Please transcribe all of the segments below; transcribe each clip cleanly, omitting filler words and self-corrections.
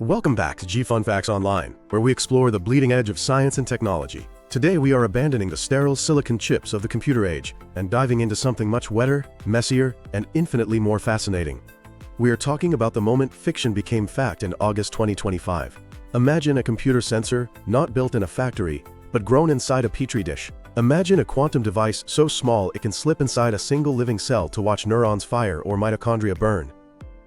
Welcome back to G-Fun Facts Online, where we explore the bleeding edge of science and technology. Today we are abandoning the sterile silicon chips of the computer age and diving into something much wetter, messier, and infinitely more fascinating. We are talking about the moment fiction became fact in August 2025. Imagine a computer sensor, not built in a factory, but grown inside a petri dish. Imagine a quantum device so small it can slip inside a single living cell to watch neurons fire or mitochondria burn.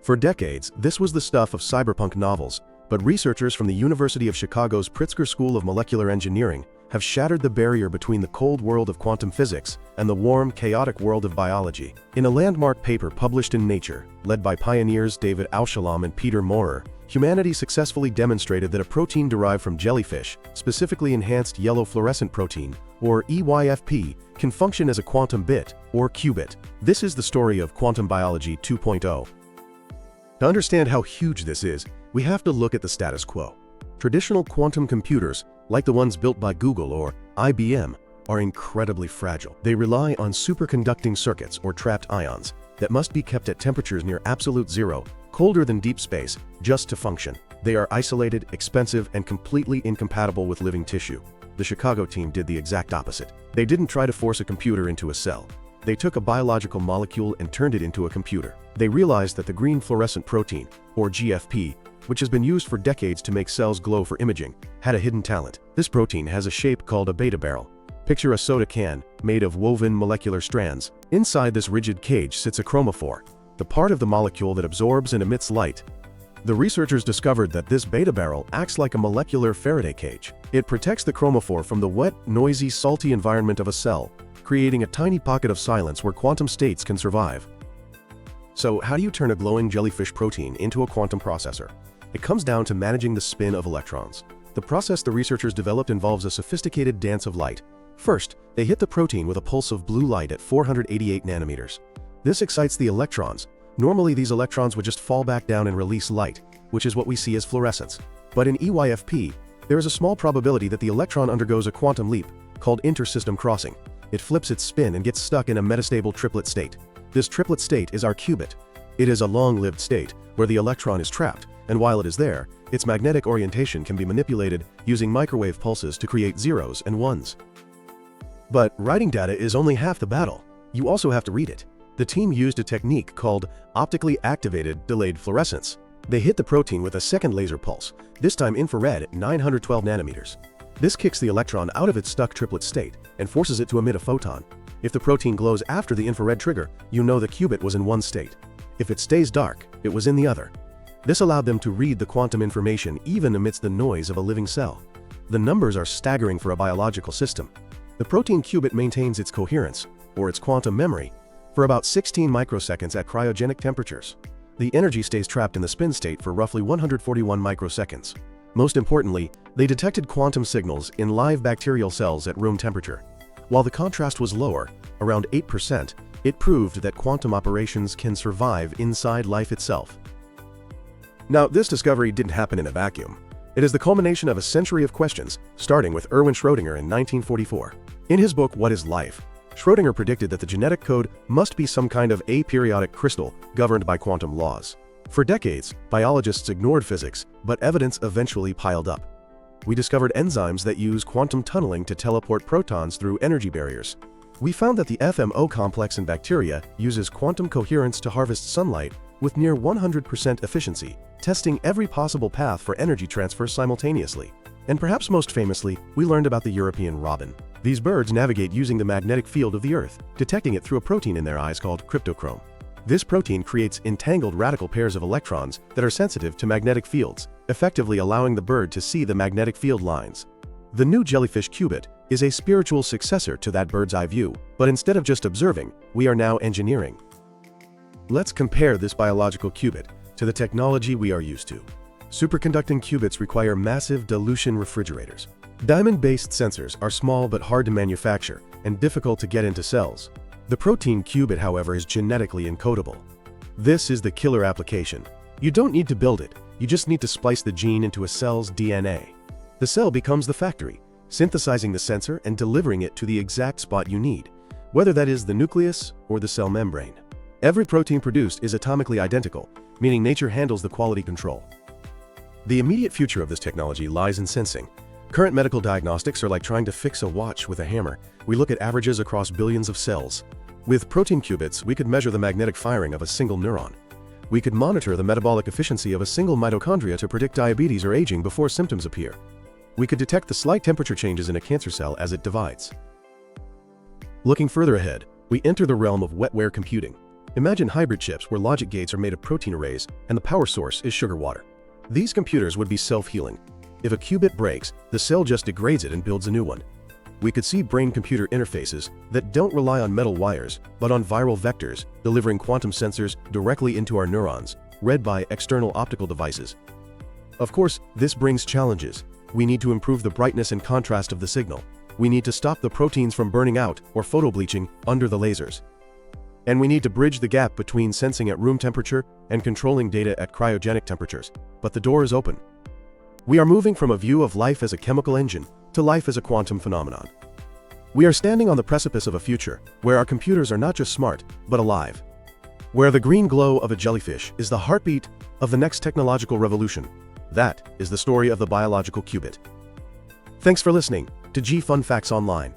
For decades, this was the stuff of cyberpunk novels, but researchers from the University of Chicago's Pritzker School of Molecular Engineering have shattered the barrier between the cold world of quantum physics and the warm, chaotic world of biology. In a landmark paper published in Nature, led by pioneers David Awschalom and Peter Maurer, humanity successfully demonstrated that a protein derived from jellyfish, specifically enhanced yellow fluorescent protein, or EYFP, can function as a quantum bit, or qubit. This is the story of quantum biology 2.0. To understand how huge this is, we have to look at the status quo. Traditional quantum computers, like the ones built by Google or IBM, are incredibly fragile. They rely on superconducting circuits or trapped ions that must be kept at temperatures near absolute zero, colder than deep space, just to function. They are isolated, expensive, and completely incompatible with living tissue. The Chicago team did the exact opposite. They didn't try to force a computer into a cell. They took a biological molecule and turned it into a computer. They realized that the green fluorescent protein, or GFP, which has been used for decades to make cells glow for imaging, had a hidden talent. This protein has a shape called a beta barrel. Picture a soda can, made of woven molecular strands. Inside this rigid cage sits a chromophore, the part of the molecule that absorbs and emits light. The researchers discovered that this beta barrel acts like a molecular Faraday cage. It protects the chromophore from the wet, noisy, salty environment of a cell, creating a tiny pocket of silence where quantum states can survive. So how do you turn a glowing jellyfish protein into a quantum processor? It comes down to managing the spin of electrons. The process the researchers developed involves a sophisticated dance of light. First, they hit the protein with a pulse of blue light at 488 nanometers. This excites the electrons. Normally these electrons would just fall back down and release light, which is what we see as fluorescence. But in EYFP, there is a small probability that the electron undergoes a quantum leap, called intersystem crossing. It flips its spin and gets stuck in a metastable triplet state. This triplet state is our qubit. It is a long-lived state, where the electron is trapped, and while it is there, its magnetic orientation can be manipulated using microwave pulses to create zeros and ones. But writing data is only half the battle. You also have to read it. The team used a technique called optically activated delayed fluorescence. They hit the protein with a second laser pulse, this time infrared at 912 nanometers. This kicks the electron out of its stuck triplet state and forces it to emit a photon. If the protein glows after the infrared trigger, you know the qubit was in one state. If it stays dark, it was in the other. This allowed them to read the quantum information even amidst the noise of a living cell. The numbers are staggering for a biological system. The protein qubit maintains its coherence, or its quantum memory, for about 16 microseconds at cryogenic temperatures. The energy stays trapped in the spin state for roughly 141 microseconds. Most importantly, they detected quantum signals in live bacterial cells at room temperature. While the contrast was lower, around 8%, it proved that quantum operations can survive inside life itself. Now, this discovery didn't happen in a vacuum. It is the culmination of a century of questions, starting with Erwin Schrödinger in 1944. In his book, What is Life?, Schrödinger predicted that the genetic code must be some kind of aperiodic crystal governed by quantum laws. For decades, biologists ignored physics, but evidence eventually piled up. We discovered enzymes that use quantum tunneling to teleport protons through energy barriers. We found that the FMO complex in bacteria uses quantum coherence to harvest sunlight with near 100% efficiency, testing every possible path for energy transfer simultaneously. And perhaps most famously, we learned about the European robin. These birds navigate using the magnetic field of the Earth, detecting it through a protein in their eyes called cryptochrome. This protein creates entangled radical pairs of electrons that are sensitive to magnetic fields, effectively allowing the bird to see the magnetic field lines. The new jellyfish qubit is a spiritual successor to that bird's eye view, but instead of just observing, we are now engineering. Let's compare this biological qubit to the technology we are used to. Superconducting qubits require massive dilution refrigerators. Diamond-based sensors are small but hard to manufacture and difficult to get into cells. The protein qubit, however, is genetically encodable. This is the killer application. You don't need to build it, you just need to splice the gene into a cell's DNA. The cell becomes the factory, synthesizing the sensor and delivering it to the exact spot you need, whether that is the nucleus or the cell membrane. Every protein produced is atomically identical, meaning nature handles the quality control. The immediate future of this technology lies in sensing. Current medical diagnostics are like trying to fix a watch with a hammer. We look at averages across billions of cells. With protein qubits, we could measure the magnetic firing of a single neuron. We could monitor the metabolic efficiency of a single mitochondria to predict diabetes or aging before symptoms appear. We could detect the slight temperature changes in a cancer cell as it divides. Looking further ahead, we enter the realm of wetware computing. Imagine hybrid chips where logic gates are made of protein arrays and the power source is sugar water. These computers would be self-healing. If a qubit breaks, the cell just degrades it and builds a new one. We could see brain-computer interfaces that don't rely on metal wires, but on viral vectors, delivering quantum sensors directly into our neurons, read by external optical devices. Of course, this brings challenges. We need to improve the brightness and contrast of the signal. We need to stop the proteins from burning out or photobleaching under the lasers. And we need to bridge the gap between sensing at room temperature and controlling data at cryogenic temperatures. But the door is open. We are moving from a view of life as a chemical engine to life as a quantum phenomenon. We are standing on the precipice of a future where our computers are not just smart, but alive. Where the green glow of a jellyfish is the heartbeat of the next technological revolution. That is the story of the biological qubit. Thanks for listening to G Fun Facts Online.